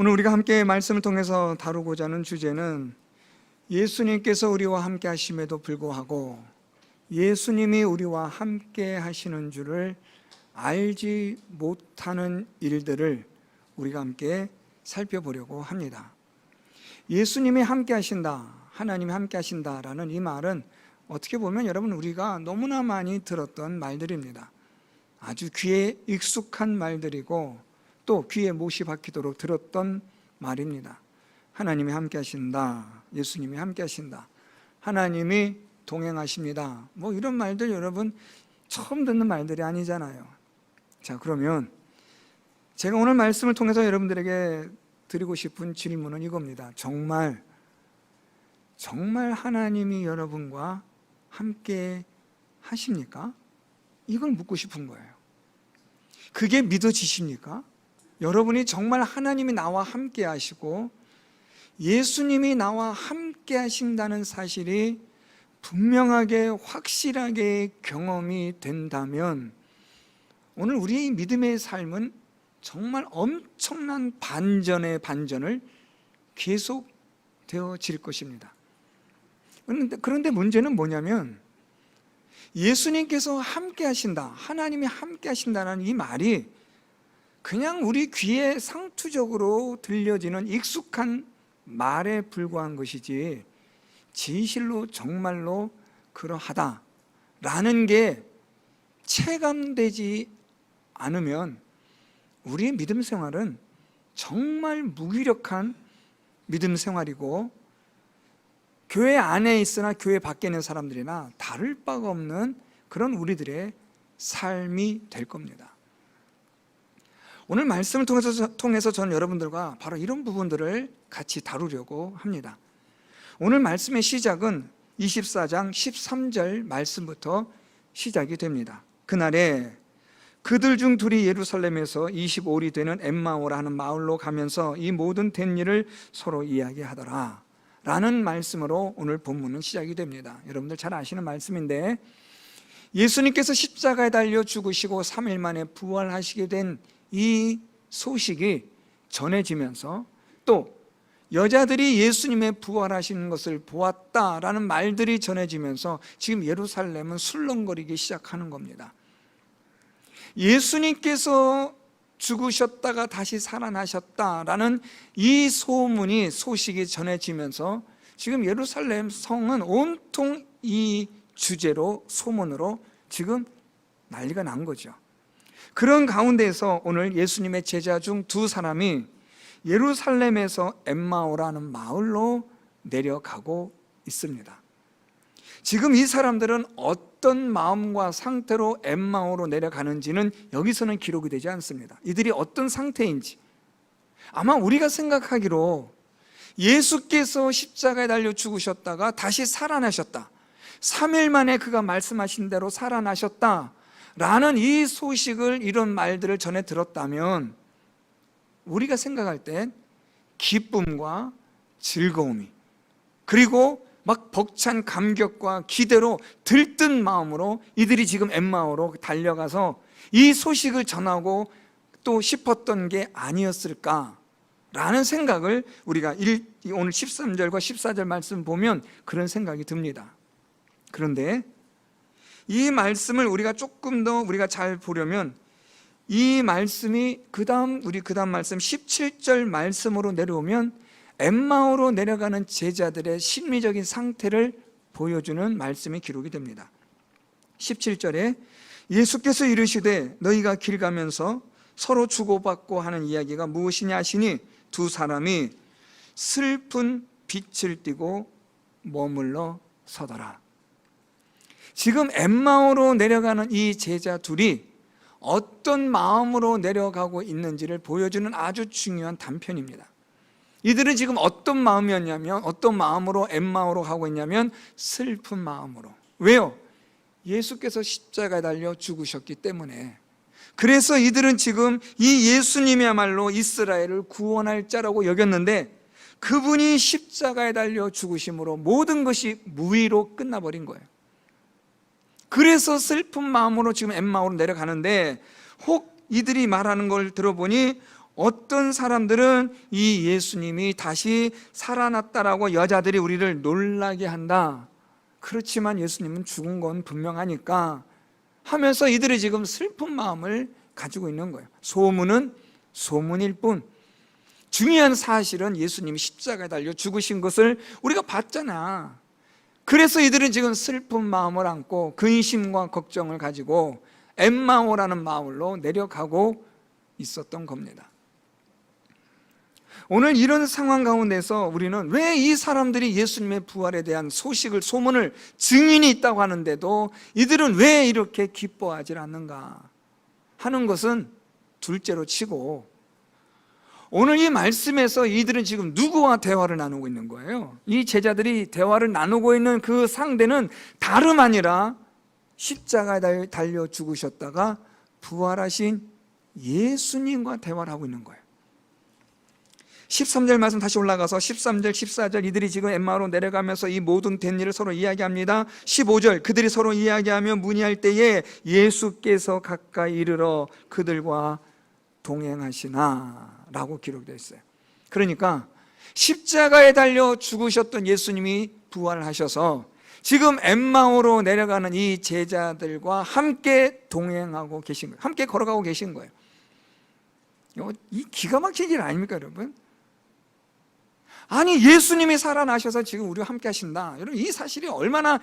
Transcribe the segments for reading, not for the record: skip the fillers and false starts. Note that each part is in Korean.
오늘 우리가 함께 말씀을 통해서 다루고자 하는 주제는 예수님께서 우리와 함께 하심에도 불구하고 예수님이 우리와 함께 하시는 줄을 알지 못하는 일들을 우리가 함께 살펴보려고 합니다. 예수님이 함께 하신다, 하나님이 함께 하신다라는 이 말은 어떻게 보면 여러분 우리가 너무나 많이 들었던 말들입니다. 아주 귀에 익숙한 말들이고 또 귀에 못이 박히도록 들었던 말입니다. 하나님이 함께 하신다, 예수님이 함께 하신다, 하나님이 동행하십니다. 뭐 이런 말들 여러분 처음 듣는 말들이 아니잖아요. 자, 그러면 제가 오늘 말씀을 통해서 여러분들에게 드리고 싶은 질문은 이겁니다. 정말 하나님이 여러분과 함께 하십니까? 이걸 묻고 싶은 거예요. 그게 믿어지십니까? 여러분이 정말 하나님이 나와 함께 하시고 예수님이 나와 함께 하신다는 사실이 분명하게 확실하게 경험이 된다면 오늘 우리의 믿음의 삶은 정말 엄청난 반전의 반전을 계속 되어질 것입니다. 그런데 문제는 뭐냐면 예수님께서 함께 하신다, 하나님이 함께 하신다는 이 말이 그냥 우리 귀에 상투적으로 들려지는 익숙한 말에 불과한 것이지 진실로 정말로 그러하다라는 게 체감되지 않으면 우리의 믿음 생활은 정말 무기력한 믿음 생활이고 교회 안에 있으나 교회 밖에 있는 사람들이나 다를 바가 없는 그런 우리들의 삶이 될 겁니다. 오늘 말씀을 통해서 저는 여러분들과 바로 이런 부분들을 같이 다루려고 합니다. 오늘 말씀의 시작은 24장 13절 말씀부터 시작이 됩니다. 그날에 그들 중 둘이 예루살렘에서 25里되는 엠마오라 하는 마을로 가면서 이 모든 된 일을 서로 이야기하더라 라는 말씀으로 오늘 본문은 시작이 됩니다. 여러분들 잘 아시는 말씀인데 예수님께서 십자가에 달려 죽으시고 3일 만에 부활하시게 된 이 소식이 전해지면서 또 여자들이 예수님의 부활하시는 것을 보았다라는 말들이 전해지면서 지금 예루살렘은 술렁거리기 시작하는 겁니다. 예수님께서 죽으셨다가 다시 살아나셨다라는 이 소식이 전해지면서 지금 예루살렘 성은 온통 이 주제로 소문으로 지금 난리가 난 거죠. 그런 가운데에서 오늘 예수님의 제자 중 두 사람이 예루살렘에서 엠마오라는 마을로 내려가고 있습니다. 지금 이 사람들은 어떤 마음과 상태로 엠마오로 내려가는지는 여기서는 기록이 되지 않습니다. 이들이 어떤 상태인지 아마 우리가 생각하기로 예수께서 십자가에 달려 죽으셨다가 다시 살아나셨다, 3일 만에 그가 말씀하신 대로 살아나셨다 라는 이 소식을, 이런 말들을 전해 들었다면 우리가 생각할 땐 기쁨과 즐거움이 그리고 막 벅찬 감격과 기대로 들뜬 마음으로 이들이 지금 엠마오로 달려가서 이 소식을 전하고 또 싶었던 게 아니었을까라는 생각을 우리가 오늘 13절과 14절 말씀 보면 그런 생각이 듭니다. 그런데 이 말씀을 우리가 조금 더 우리가 잘 보려면 이 말씀이 그 다음 말씀 17절 말씀으로 내려오면 엠마오로 내려가는 제자들의 심리적인 상태를 보여주는 말씀이 기록이 됩니다. 17절에 예수께서 이르시되 너희가 길 가면서 서로 주고받고 하는 이야기가 무엇이냐 하시니 두 사람이 슬픈 빛을 띠고 머물러 서더라. 지금 엠마오로 내려가는 이 제자 둘이 어떤 마음으로 내려가고 있는지를 보여주는 아주 중요한 단편입니다. 이들은 지금 어떤 마음이었냐면, 어떤 마음으로 엠마오로 가고 있냐면 슬픈 마음으로. 왜요? 예수께서 십자가에 달려 죽으셨기 때문에. 그래서 이들은 지금 이 예수님이야말로 이스라엘을 구원할 자라고 여겼는데 그분이 십자가에 달려 죽으심으로 모든 것이 무의로 끝나버린 거예요. 그래서 슬픈 마음으로 지금 엠마오로 내려가는데 혹 이들이 말하는 걸 들어보니 어떤 사람들은 이 예수님이 다시 살아났다라고 여자들이 우리를 놀라게 한다. 그렇지만 예수님은 죽은 건 분명하니까 하면서 이들이 지금 슬픈 마음을 가지고 있는 거예요. 소문은 소문일 뿐, 중요한 사실은 예수님이 십자가에 달려 죽으신 것을 우리가 봤잖아. 그래서 이들은 지금 슬픈 마음을 안고 근심과 걱정을 가지고 엠마오라는 마을로 내려가고 있었던 겁니다. 오늘 이런 상황 가운데서 우리는 왜 이 사람들이 예수님의 부활에 대한 소식을, 소문을, 증인이 있다고 하는데도 이들은 왜 이렇게 기뻐하지 않는가 하는 것은 둘째로 치고, 오늘 이 말씀에서 이들은 지금 누구와 대화를 나누고 있는 거예요? 이 제자들이 대화를 나누고 있는 그 상대는 다름 아니라 십자가에 달려 죽으셨다가 부활하신 예수님과 대화를 하고 있는 거예요. 13절 말씀 다시 올라가서 13절, 14절 이들이 지금 엠마오로 내려가면서 이 모든 된 일을 서로 이야기합니다. 15절 그들이 서로 이야기하며 문의할 때에 예수께서 가까이 이르러 그들과 동행하시나 라고 기록되어 있어요. 그러니까 십자가에 달려 죽으셨던 예수님이 부활하셔서 지금 엠마오로 내려가는 이 제자들과 함께 동행하고 계신 거예요. 함께 걸어가고 계신 거예요. 이 기가 막힌 일 아닙니까, 여러분? 아니, 예수님이 살아나셔서 지금 우리와 함께 하신다. 여러분, 이 사실이 얼마나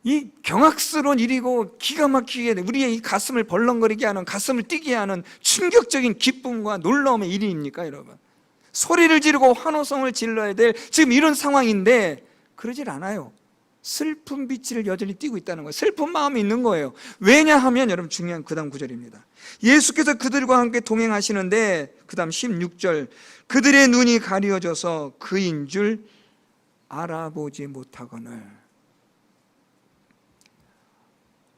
이 경악스러운 일이고 기가 막히게 우리의 이 가슴을 벌렁거리게 하는, 가슴을 뛰게 하는 충격적인 기쁨과 놀라움의 일입니까, 여러분? 소리를 지르고 환호성을 질러야 될 지금 이런 상황인데 그러질 않아요. 슬픈 빛을 여전히 띠고 있다는 거예요. 슬픈 마음이 있는 거예요. 왜냐하면 여러분, 중요한 그 다음 구절입니다. 예수께서 그들과 함께 동행하시는데 그 다음 16절 그들의 눈이 가려져서 그인 줄 알아보지 못하거늘.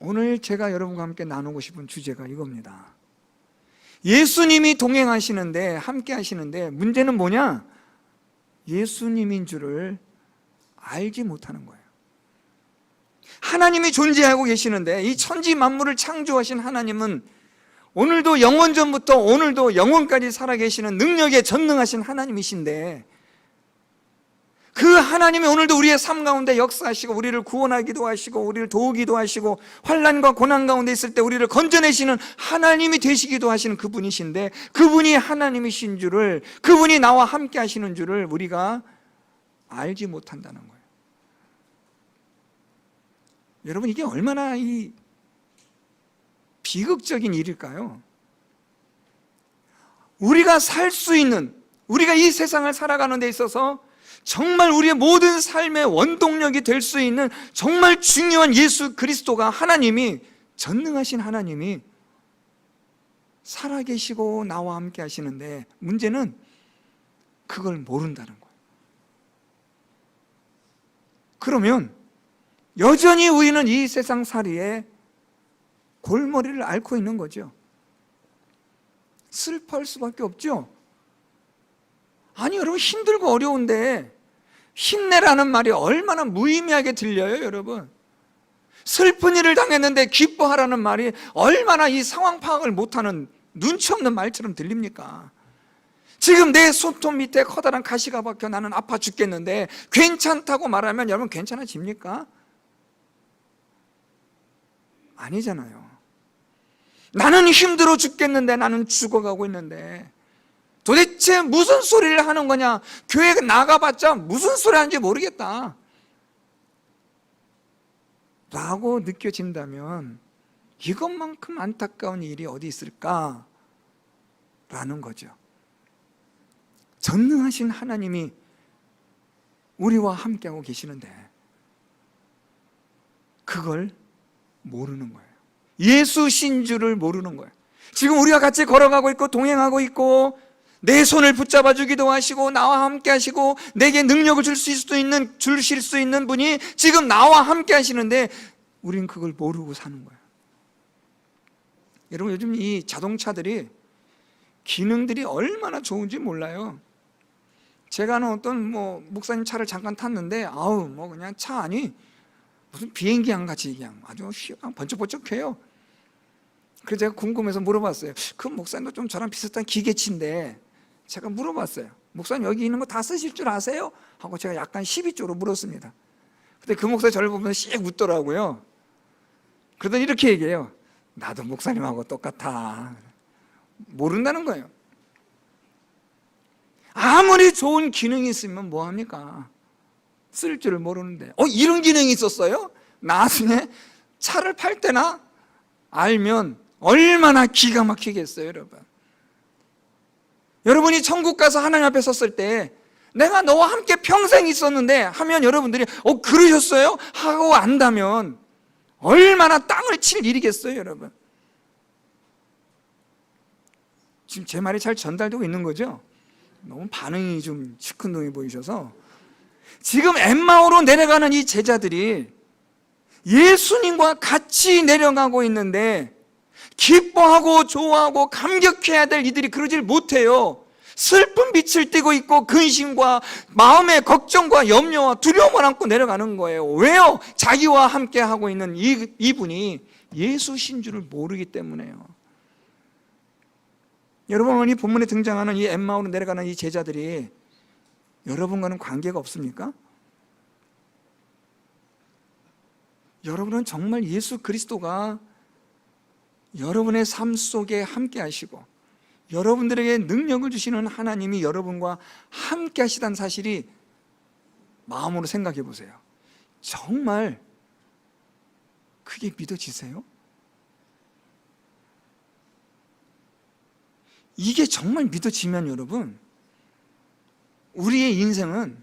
오늘 제가 여러분과 함께 나누고 싶은 주제가 이겁니다. 예수님이 동행하시는데, 함께 하시는데 문제는 뭐냐? 예수님인 줄을 알지 못하는 거예요. 하나님이 존재하고 계시는데 이 천지 만물을 창조하신 하나님은 오늘도 영원전부터 오늘도 영원까지 살아계시는 능력에 전능하신 하나님이신데, 그 하나님이 오늘도 우리의 삶 가운데 역사하시고 우리를 구원하기도 하시고 우리를 도우기도 하시고 환난과 고난 가운데 있을 때 우리를 건져내시는 하나님이 되시기도 하시는 그분이신데, 그분이 하나님이신 줄을, 그분이 나와 함께 하시는 줄을 우리가 알지 못한다는 거예요. 여러분, 이게 얼마나 이 비극적인 일일까요? 우리가 살 수 있는, 우리가 이 세상을 살아가는 데 있어서 정말 우리의 모든 삶의 원동력이 될 수 있는 정말 중요한 예수 그리스도가, 하나님이, 전능하신 하나님이 살아계시고 나와 함께 하시는데 문제는 그걸 모른다는 거예요. 그러면 여전히 우리는 이 세상살이에 골머리를 앓고 있는 거죠. 슬퍼할 수밖에 없죠. 아니, 여러분, 힘들고 어려운데 힘내라는 말이 얼마나 무의미하게 들려요, 여러분. 슬픈 일을 당했는데 기뻐하라는 말이 얼마나 이 상황 파악을 못하는 눈치 없는 말처럼 들립니까? 지금 내 손톱 밑에 커다란 가시가 박혀 나는 아파 죽겠는데 괜찮다고 말하면 여러분 괜찮아집니까? 아니잖아요. 나는 힘들어 죽겠는데, 나는 죽어가고 있는데 도대체 무슨 소리를 하는 거냐? 교회 나가봤자 무슨 소리 하는지 모르겠다 라고 느껴진다면 이것만큼 안타까운 일이 어디 있을까? 라는 거죠. 전능하신 하나님이 우리와 함께하고 계시는데 그걸 모르는 거예요. 예수 신주를 모르는 거예요. 지금 우리가 같이 걸어가고 있고 동행하고 있고 내 손을 붙잡아 주기도 하시고 나와 함께 하시고 내게 능력을 주실 수 있는 분이 지금 나와 함께 하시는데 우린 그걸 모르고 사는 거예요. 여러분, 요즘 이 자동차들이 기능들이 얼마나 좋은지 몰라요. 제가 아는 어떤 목사님 차를 잠깐 탔는데 그냥 차 안이 무슨 비행기랑 같이 그냥 아주 번쩍번쩍해요. 그래서 제가 궁금해서 물어봤어요. 그 목사님도 좀 저랑 비슷한 기계치인데 제가 물어봤어요. 목사님 여기 있는 거 다 쓰실 줄 아세요? 하고 제가 약간 시비 쪽으로 물었습니다. 근데 그 목사 저를 보면서 씩 웃더라고요. 그러더니 이렇게 얘기해요. 나도 목사님하고 똑같아. 모른다는 거예요. 아무리 좋은 기능이 있으면 뭐합니까? 쓸 줄을 모르는데 이런 기능이 있었어요? 나중에 차를 팔 때나 알면 얼마나 기가 막히겠어요, 여러분. 여러분이 천국 가서 하나님 앞에 섰을 때 내가 너와 함께 평생 있었는데 하면 여러분들이 그러셨어요? 하고 안다면 얼마나 땅을 칠 일이겠어요, 여러분. 지금 제 말이 잘 전달되고 있는 거죠? 너무 반응이 좀 시큰둥해 보이셔서. 지금 엠마오로 내려가는 이 제자들이 예수님과 같이 내려가고 있는데 기뻐하고 좋아하고 감격해야 될 이들이 그러질 못해요. 슬픈 빛을 띠고 있고 근심과 마음의 걱정과 염려와 두려움을 안고 내려가는 거예요. 왜요? 자기와 함께 하고 있는 이분이 예수신 줄을 모르기 때문에요. 여러분, 오늘 이 본문에 등장하는 이 엠마오로 내려가는 이 제자들이 여러분과는 관계가 없습니까? 여러분은 정말 예수 그리스도가 여러분의 삶 속에 함께 하시고 여러분들에게 능력을 주시는 하나님이 여러분과 함께 하시다는 사실이 마음으로 생각해 보세요. 정말 그게 믿어지세요? 이게 정말 믿어지면 여러분, 우리의 인생은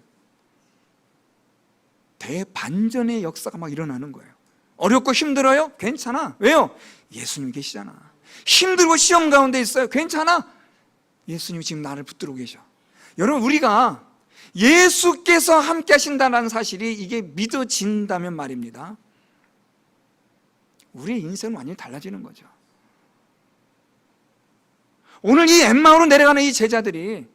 대반전의 역사가 막 일어나는 거예요. 어렵고 힘들어요? 괜찮아. 왜요? 예수님이 계시잖아. 힘들고 시험 가운데 있어요? 괜찮아. 예수님이 지금 나를 붙들고 계셔. 여러분, 우리가 예수께서 함께 하신다는 사실이 이게 믿어진다면 말입니다, 우리의 인생은 완전히 달라지는 거죠. 오늘 이 엠마오로 내려가는 이 제자들이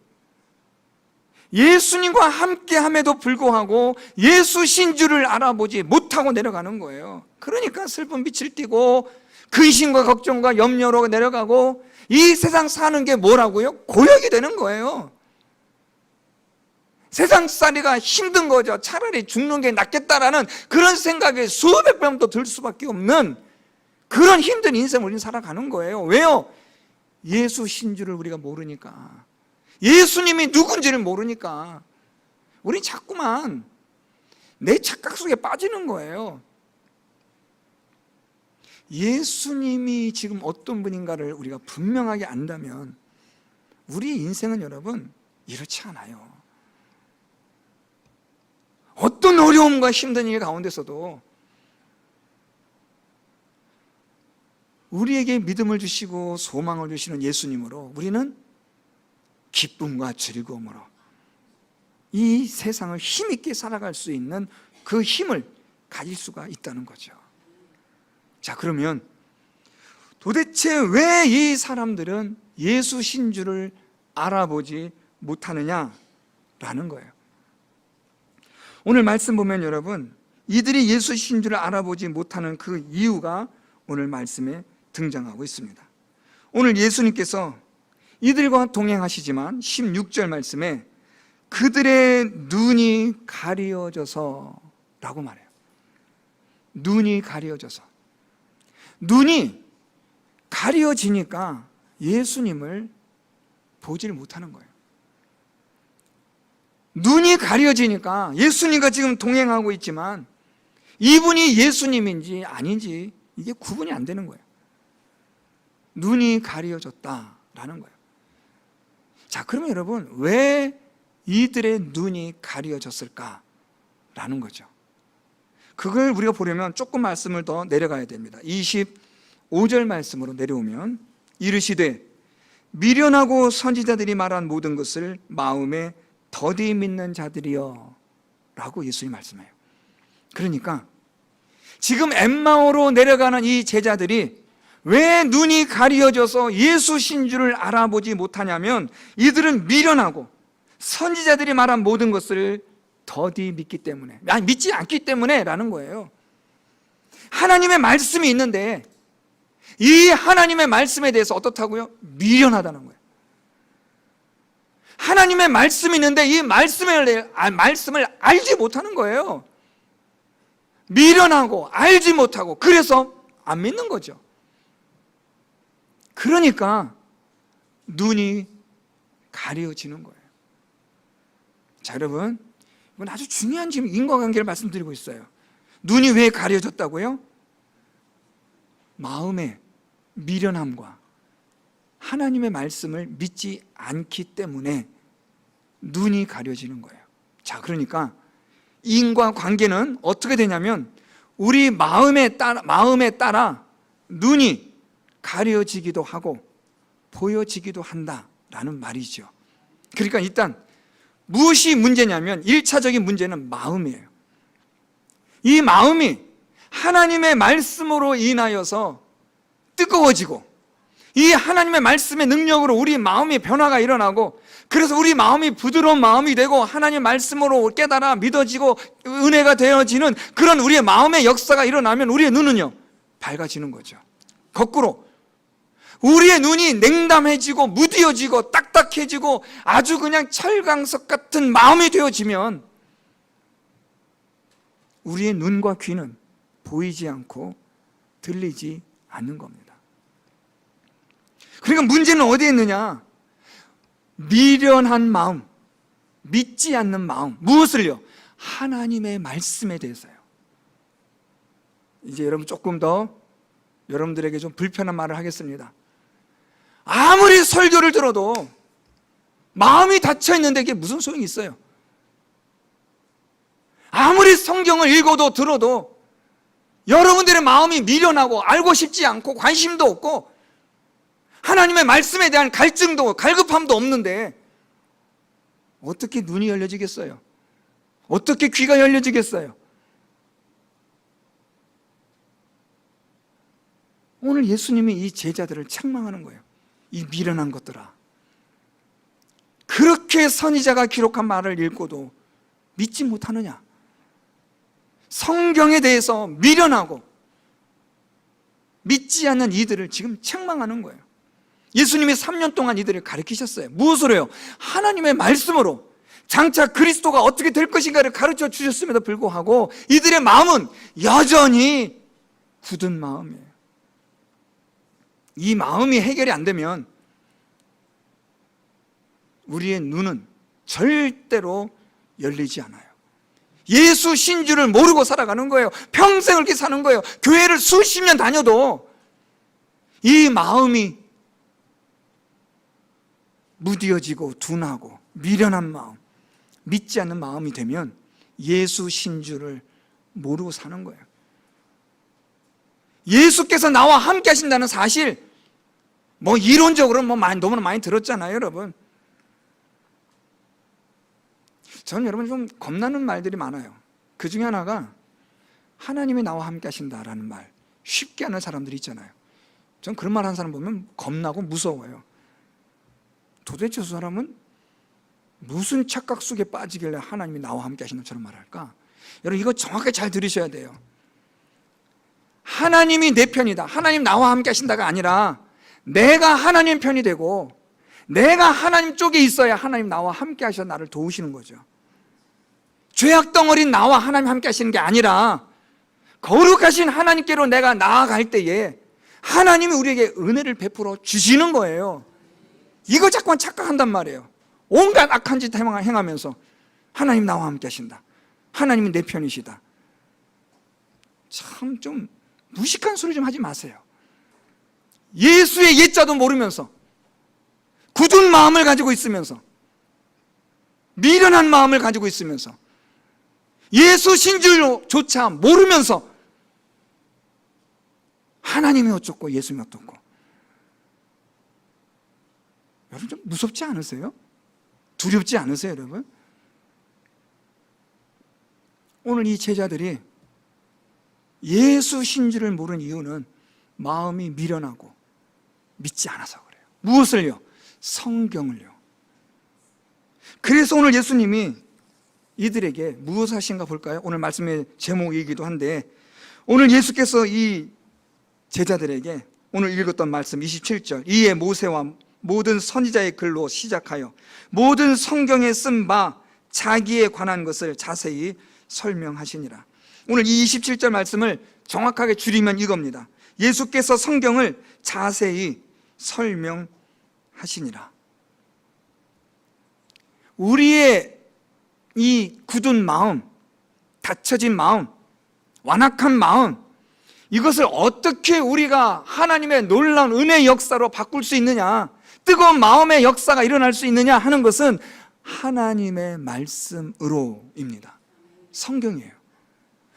예수님과 함께함에도 불구하고 예수신 줄을 알아보지 못하고 내려가는 거예요. 그러니까 슬픈 빛을 띠고 근심과 걱정과 염려로 내려가고 이 세상 사는 게 뭐라고요? 고역이 되는 거예요. 세상살이가 힘든 거죠. 차라리 죽는 게 낫겠다라는 그런 생각에 수백 번도 들 수밖에 없는 그런 힘든 인생을 우리는 살아가는 거예요. 왜요? 예수 신주를 우리가 모르니까, 예수님이 누군지를 모르니까 우리 자꾸만 내 착각 속에 빠지는 거예요. 예수님이 지금 어떤 분인가를 우리가 분명하게 안다면 우리 인생은 여러분 이렇지 않아요. 어떤 어려움과 힘든 일 가운데서도 우리에게 믿음을 주시고 소망을 주시는 예수님으로 우리는 기쁨과 즐거움으로 이 세상을 힘있게 살아갈 수 있는 그 힘을 가질 수가 있다는 거죠. 자, 그러면 도대체 왜 이 사람들은 예수 신주를 알아보지 못하느냐라는 거예요. 오늘 말씀 보면 여러분, 이들이 예수 신주를 알아보지 못하는 그 이유가 오늘 말씀에 등장하고 있습니다. 오늘 예수님께서 이들과 동행하시지만 16절 말씀에 그들의 눈이 가려져서 라고 말해요. 눈이 가려져서. 눈이 가려지니까 예수님을 보지를 못하는 거예요. 눈이 가려지니까 예수님과 지금 동행하고 있지만 이분이 예수님인지 아닌지 이게 구분이 안 되는 거예요. 눈이 가려졌다라는 거예요. 자, 그러면 여러분, 왜 이들의 눈이 가려졌을까라는 거죠. 그걸 우리가 보려면 조금 말씀을 더 내려가야 됩니다. 25절 말씀으로 내려오면 이르시되 미련하고 선지자들이 말한 모든 것을 마음에 더디 믿는 자들이여 라고 예수님이 말씀해요. 그러니까 지금 엠마오로 내려가는 이 제자들이 왜 눈이 가려져서 예수신 줄을 알아보지 못하냐면 이들은 미련하고 선지자들이 말한 모든 것을 더디 믿기 때문에, 아니 믿지 않기 때문에 라는 거예요. 하나님의 말씀이 있는데 이 하나님의 말씀에 대해서 어떻다고요? 미련하다는 거예요. 하나님의 말씀이 있는데 이 말씀을 알지 못하는 거예요. 미련하고 알지 못하고, 그래서 안 믿는 거죠. 그러니까 눈이 가려지는 거예요. 자, 여러분, 이건 아주 중요한 지금 인과관계를 말씀드리고 있어요. 눈이 왜 가려졌다고요? 마음의 미련함과 하나님의 말씀을 믿지 않기 때문에 눈이 가려지는 거예요. 자, 그러니까 인과관계는 어떻게 되냐면 우리 마음에 따라 눈이 가려지기도 하고 보여지기도 한다라는 말이죠. 그러니까 일단 무엇이 문제냐면 1차적인 문제는 마음이에요. 이 마음이 하나님의 말씀으로 인하여서 뜨거워지고, 이 하나님의 말씀의 능력으로 우리 마음이 변화가 일어나고, 그래서 우리 마음이 부드러운 마음이 되고 하나님의 말씀으로 깨달아 믿어지고 은혜가 되어지는 그런 우리의 마음의 역사가 일어나면 우리의 눈은요 밝아지는 거죠. 거꾸로 우리의 눈이 냉담해지고 무디어지고 딱딱해지고 아주 그냥 철강석 같은 마음이 되어지면 우리의 눈과 귀는 보이지 않고 들리지 않는 겁니다. 그러니까 문제는 어디에 있느냐? 미련한 마음, 믿지 않는 마음. 무엇을요? 하나님의 말씀에 대해서요. 이제 여러분 조금 더 여러분들에게 좀 불편한 말을 하겠습니다. 아무리 설교를 들어도 마음이 닫혀 있는데 이게 무슨 소용이 있어요? 아무리 성경을 읽어도 들어도 여러분들의 마음이 미련하고 알고 싶지 않고 관심도 없고 하나님의 말씀에 대한 갈증도 갈급함도 없는데 어떻게 눈이 열려지겠어요? 어떻게 귀가 열려지겠어요? 오늘 예수님이 이 제자들을 책망하는 거예요. 이 미련한 것들아, 그렇게 선지자가 기록한 말을 읽고도 믿지 못하느냐? 성경에 대해서 미련하고 믿지 않는 이들을 지금 책망하는 거예요. 예수님이 3년 동안 이들을 가르치셨어요. 무엇으로요? 하나님의 말씀으로. 장차 그리스도가 어떻게 될 것인가를 가르쳐 주셨음에도 불구하고 이들의 마음은 여전히 굳은 마음이에요. 이 마음이 해결이 안 되면 우리의 눈은 절대로 열리지 않아요. 예수 신주를 모르고 살아가는 거예요. 평생을 이렇게 사는 거예요. 교회를 수십 년 다녀도 이 마음이 무디어지고 둔하고 미련한 마음, 믿지 않는 마음이 되면 예수 신주를 모르고 사는 거예요. 예수께서 나와 함께 하신다는 사실, 이론적으로 너무나 많이 들었잖아요, 여러분. 저는 여러분 좀 겁나는 말들이 많아요. 그 중에 하나가 하나님이 나와 함께 하신다라는 말, 쉽게 하는 사람들이 있잖아요. 전 그런 말 하는 사람 보면 겁나고 무서워요. 도대체 저 사람은 무슨 착각 속에 빠지길래 하나님이 나와 함께 하신다는 저런 말을 할까? 여러분 이거 정확하게 잘 들으셔야 돼요. 하나님이 내 편이다, 하나님 나와 함께 하신다가 아니라 내가 하나님 편이 되고 내가 하나님 쪽에 있어야 하나님 나와 함께 하셔서 나를 도우시는 거죠. 죄악 덩어리인 나와 하나님 함께 하시는 게 아니라 거룩하신 하나님께로 내가 나아갈 때에 하나님이 우리에게 은혜를 베풀어 주시는 거예요. 이거 자꾸만 착각한단 말이에요. 온갖 악한 짓 행하면서 하나님 나와 함께 하신다, 하나님이 내 편이시다. 참 좀 무식한 소리 좀 하지 마세요. 예수의 옛자도 모르면서 굳은 마음을 가지고 있으면서 미련한 마음을 가지고 있으면서 예수 신줄조차 모르면서 하나님이 어쩌고 예수님이 어떻고, 여러분 좀 무섭지 않으세요? 두렵지 않으세요, 여러분? 오늘 이 제자들이 예수 신줄을 모르는 이유는 마음이 미련하고 믿지 않아서 그래요. 무엇을요? 성경을요. 그래서 오늘 예수님이 이들에게 무엇 하신가 볼까요? 오늘 말씀의 제목이기도 한데, 오늘 예수께서 이 제자들에게 오늘 읽었던 말씀 27절, 이에 모든 선지자의 글로 시작하여 모든 성경에 쓴 바 자기에 관한 것을 자세히 설명하시니라. 오늘 이 27절 말씀을 정확하게 줄이면 이겁니다. 예수께서 성경을 자세히 설명하시니라. 우리의 이 굳은 마음, 닫혀진 마음, 완악한 마음, 이것을 어떻게 우리가 하나님의 놀라운 은혜의 역사로 바꿀 수 있느냐, 뜨거운 마음의 역사가 일어날 수 있느냐 하는 것은 하나님의 말씀으로입니다. 성경이에요.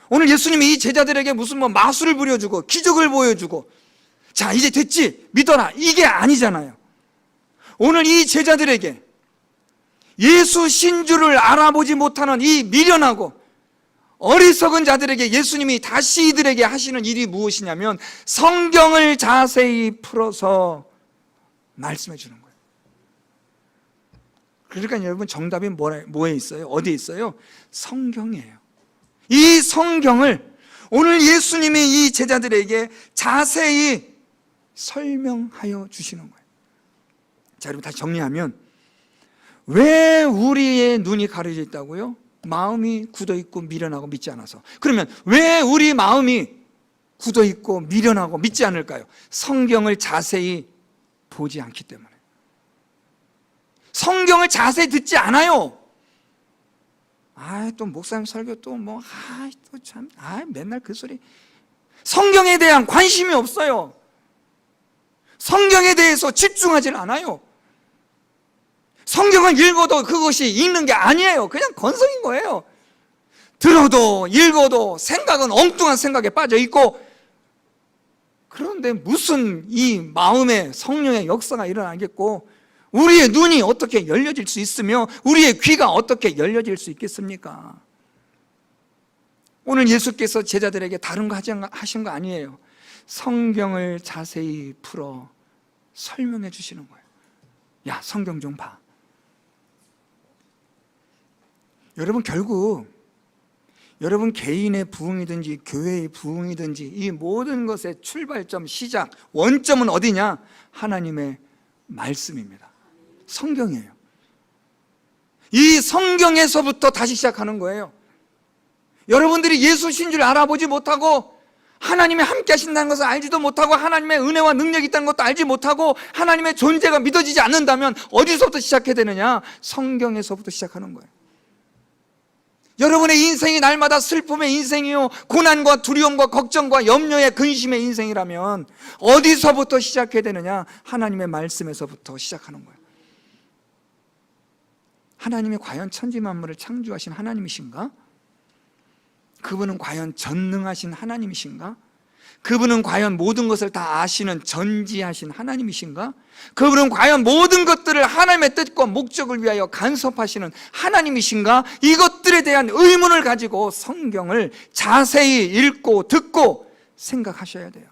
오늘 예수님이 이 제자들에게 무슨 마술을 부려주고 기적을 보여주고 자 이제 됐지 믿어라 이게 아니잖아요. 오늘 이 제자들에게 예수 신주를 알아보지 못하는 이 미련하고 어리석은 자들에게 예수님이 다시 이들에게 하시는 일이 무엇이냐면 성경을 자세히 풀어서 말씀해 주는 거예요. 그러니까 여러분 정답이 뭐에 있어요? 어디에 있어요? 성경이에요. 이 성경을 오늘 예수님이 이 제자들에게 자세히 설명하여 주시는 거예요. 자, 여러분 다시 정리하면 왜 우리의 눈이 가려져 있다고요? 마음이 굳어있고 미련하고 믿지 않아서. 그러면 왜 우리 마음이 굳어있고 미련하고 믿지 않을까요? 성경을 자세히 보지 않기 때문에. 성경을 자세히 듣지 않아요. 또 목사님 설교 또 맨날 그 소리. 성경에 대한 관심이 없어요. 성경에 대해서 집중하지 않아요. 성경을 읽어도 그것이 읽는 게 아니에요. 그냥 건성인 거예요. 들어도 읽어도 생각은 엉뚱한 생각에 빠져 있고, 그런데 무슨 이 마음에 성령의 역사가 일어나겠고 우리의 눈이 어떻게 열려질 수 있으며 우리의 귀가 어떻게 열려질 수 있겠습니까? 오늘 예수께서 제자들에게 다른 거 하신 거 아니에요. 성경을 자세히 풀어 설명해 주시는 거예요. 야, 성경 좀 봐. 여러분 결국 여러분 개인의 부흥이든지 교회의 부흥이든지 이 모든 것의 출발점, 시작, 원점은 어디냐? 하나님의 말씀입니다. 성경이에요. 이 성경에서부터 다시 시작하는 거예요. 여러분들이 예수신 줄 알아보지 못하고 하나님이 함께 하신다는 것을 알지도 못하고 하나님의 은혜와 능력이 있다는 것도 알지 못하고 하나님의 존재가 믿어지지 않는다면 어디서부터 시작해야 되느냐? 성경에서부터 시작하는 거예요. 여러분의 인생이 날마다 슬픔의 인생이요 고난과 두려움과 걱정과 염려의 근심의 인생이라면 어디서부터 시작해야 되느냐? 하나님의 말씀에서부터 시작하는 거예요. 하나님이 과연 천지만물을 창조하신 하나님이신가? 그분은 과연 전능하신 하나님이신가? 그분은 과연 모든 것을 다 아시는 전지하신 하나님이신가? 그분은 과연 모든 것들을 하나님의 뜻과 목적을 위하여 간섭하시는 하나님이신가? 이것들에 대한 의문을 가지고 성경을 자세히 읽고 듣고 생각하셔야 돼요.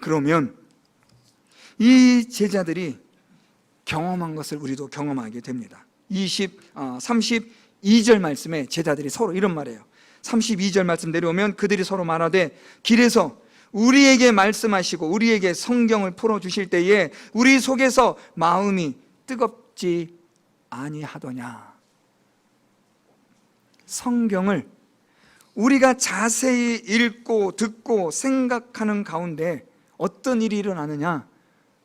그러면 이 제자들이 경험한 것을 우리도 경험하게 됩니다. 32절 말씀에 제자들이 서로 이런 말이에요. 32절 말씀 내려오면 그들이 서로 말하되 길에서 우리에게 말씀하시고 우리에게 성경을 풀어주실 때에 우리 속에서 마음이 뜨겁지 아니하더냐. 성경을 우리가 자세히 읽고 듣고 생각하는 가운데 어떤 일이 일어나느냐?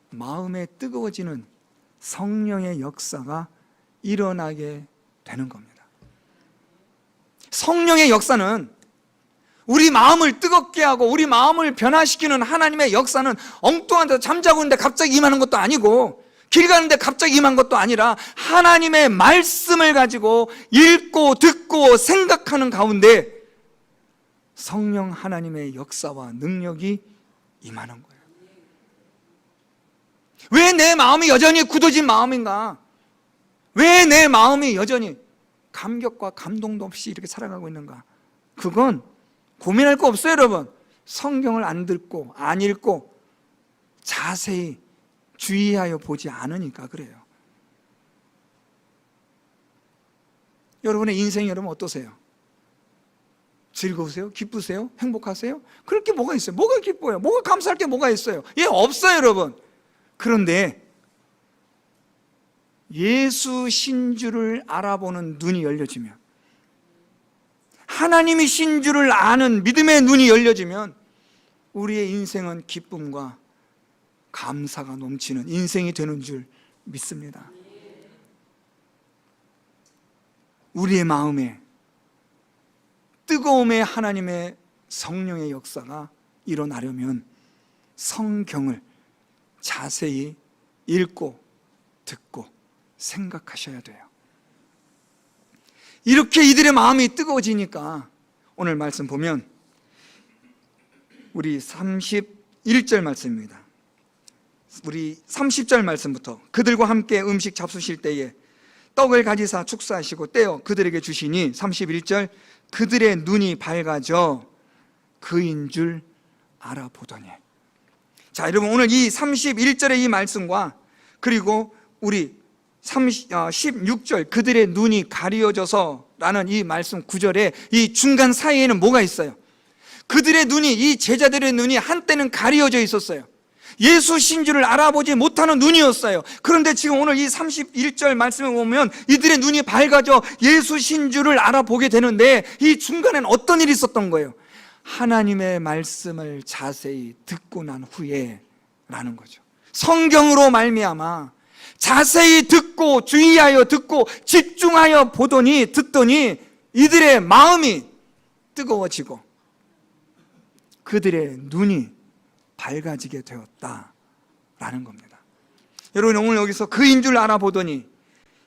마음에 뜨거워지는 성령의 역사가 일어나게 되는 겁니다. 성령의 역사는 우리 마음을 뜨겁게 하고 우리 마음을 변화시키는 하나님의 역사는 엉뚱한 데서 잠자고 있는데 갑자기 임하는 것도 아니고 길 가는데 갑자기 임한 것도 아니라 하나님의 말씀을 가지고 읽고 듣고 생각하는 가운데 성령 하나님의 역사와 능력이 임하는 거예요. 왜 내 마음이 여전히 굳어진 마음인가? 왜 내 마음이 여전히 감격과 감동도 없이 이렇게 살아가고 있는가? 그건 고민할 거 없어요, 여러분. 성경을 안 듣고 안 읽고 자세히 주의하여 보지 않으니까 그래요. 여러분의 인생이 여러분 어떠세요? 즐거우세요? 기쁘세요? 행복하세요? 그럴 게 뭐가 있어요? 뭐가 기뻐요? 뭐가 감사할 게 뭐가 있어요? 예, 없어요, 여러분. 그런데 예수신 줄을 알아보는 눈이 열려지면, 하나님이신 줄을 아는 믿음의 눈이 열려지면 우리의 인생은 기쁨과 감사가 넘치는 인생이 되는 줄 믿습니다. 우리의 마음에 뜨거움의 하나님의 성령의 역사가 일어나려면 성경을 자세히 읽고 듣고 생각하셔야 돼요. 이렇게 이들의 마음이 뜨거워지니까 오늘 말씀 보면 우리 31절 말씀입니다. 우리 30절 말씀부터 그들과 함께 음식 잡수실 때에 떡을 가지사 축사하시고 떼어 그들에게 주시니 31절 그들의 눈이 밝아져 그인 줄 알아보더니. 자, 여러분 오늘 이 31절의 이 말씀과 그리고 우리 16절 그들의 눈이 가려져서 라는 이 말씀 구절에 이 중간 사이에는 뭐가 있어요? 그들의 눈이, 이 제자들의 눈이 한때는 가려져 있었어요. 예수신 줄을 알아보지 못하는 눈이었어요. 그런데 지금 오늘 이 31절 말씀에 보면 이들의 눈이 밝아져 예수신 줄을 알아보게 되는데 이 중간에는 어떤 일이 있었던 거예요? 하나님의 말씀을 자세히 듣고 난 후에 라는 거죠. 성경으로 말미암아 자세히 듣고 주의하여 듣고 집중하여 보더니 듣더니 이들의 마음이 뜨거워지고 그들의 눈이 밝아지게 되었다라는 겁니다. 여러분 오늘 여기서 그인 줄 알아보더니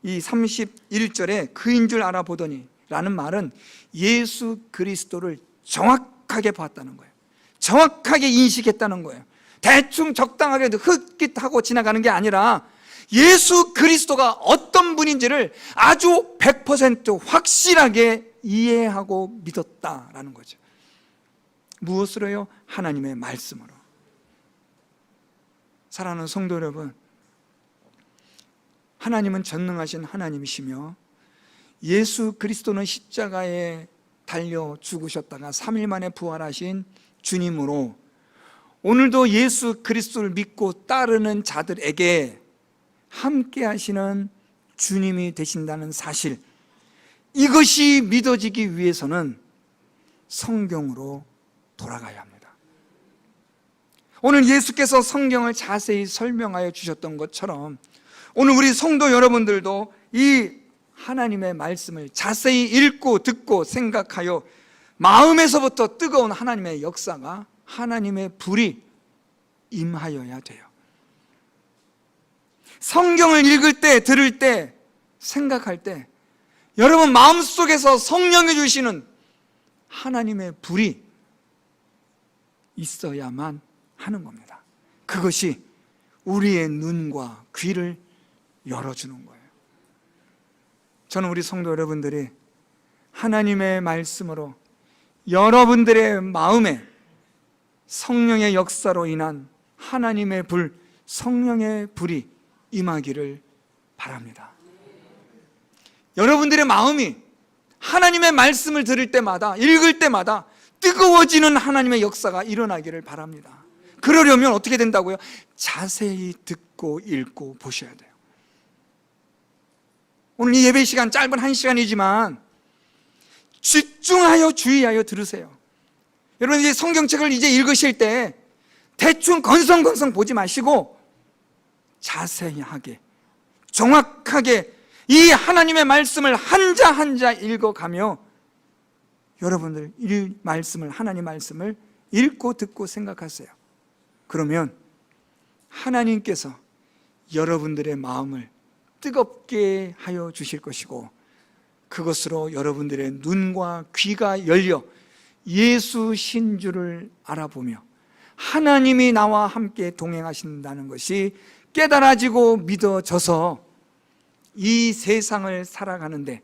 이 31절에 그인 줄 알아보더니 라는 말은 예수 그리스도를 정확하게 봤다는 거예요. 정확하게 인식했다는 거예요. 대충 적당하게 흑깃하고 지나가는 게 아니라 예수 그리스도가 어떤 분인지를 아주 100% 확실하게 이해하고 믿었다라는 거죠. 무엇으로요? 하나님의 말씀으로. 사랑하는 성도 여러분, 하나님은 전능하신 하나님이시며 예수 그리스도는 십자가에 달려 죽으셨다가 3일 만에 부활하신 주님으로 오늘도 예수 그리스도를 믿고 따르는 자들에게 함께 하시는 주님이 되신다는 사실, 이것이 믿어지기 위해서는 성경으로 돌아가야 합니다. 오늘 예수께서 성경을 자세히 설명하여 주셨던 것처럼 오늘 우리 성도 여러분들도 이 하나님의 말씀을 자세히 읽고 듣고 생각하여 마음에서부터 뜨거운 하나님의 역사가, 하나님의 불이 임하여야 돼요. 성경을 읽을 때, 들을 때, 생각할 때 여러분 마음속에서 성령이 주시는 하나님의 불이 있어야만 하는 겁니다. 그것이 우리의 눈과 귀를 열어주는 거예요. 저는 우리 성도 여러분들이 하나님의 말씀으로 여러분들의 마음에 성령의 역사로 인한 하나님의 불, 성령의 불이 임하기를 바랍니다. 여러분들의 마음이 하나님의 말씀을 들을 때마다, 읽을 때마다 뜨거워지는 하나님의 역사가 일어나기를 바랍니다. 그러려면 어떻게 된다고요? 자세히 듣고 읽고 보셔야 돼요. 오늘 이 예배 시간 짧은 1시간이지만 집중하여 주의하여 들으세요. 여러분 이제 성경책을 이제 읽으실 때 대충 건성건성 보지 마시고 자세하게 정확하게 이 하나님의 말씀을 한자 한자 읽어가며 여러분들 이 말씀을, 하나님 말씀을 읽고 듣고 생각하세요. 그러면 하나님께서 여러분들의 마음을 뜨겁게 하여 주실 것이고 그것으로 여러분들의 눈과 귀가 열려 예수 신주를 알아보며 하나님이 나와 함께 동행하신다는 것이 깨달아지고 믿어져서 이 세상을 살아가는데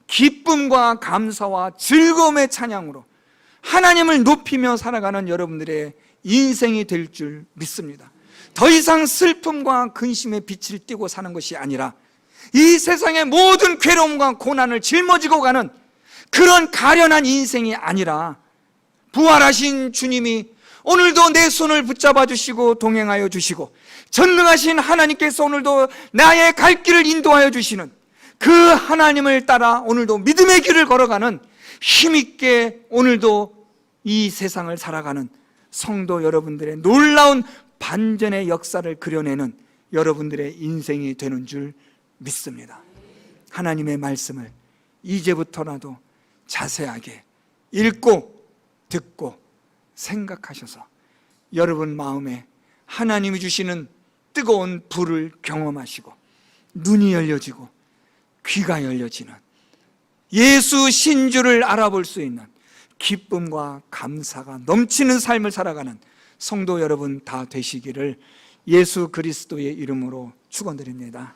기쁨과 감사와 즐거움의 찬양으로 하나님을 높이며 살아가는 여러분들의 인생이 될 줄 믿습니다. 더 이상 슬픔과 근심의 빛을 띠고 사는 것이 아니라 이 세상의 모든 괴로움과 고난을 짊어지고 가는 그런 가련한 인생이 아니라 부활하신 주님이 오늘도 내 손을 붙잡아 주시고 동행하여 주시고, 전능하신 하나님께서 오늘도 나의 갈 길을 인도하여 주시는 그 하나님을 따라 오늘도 믿음의 길을 걸어가는 힘있게 오늘도 이 세상을 살아가는 성도 여러분들의 놀라운 반전의 역사를 그려내는 여러분들의 인생이 되는 줄 믿습니다. 하나님의 말씀을 이제부터라도 자세하게 읽고 듣고 생각하셔서 여러분 마음에 하나님이 주시는 뜨거운 불을 경험하시고 눈이 열려지고 귀가 열려지는 예수 신주를 알아볼 수 있는 기쁨과 감사가 넘치는 삶을 살아가는 성도 여러분 다 되시기를 예수 그리스도의 이름으로 축원드립니다.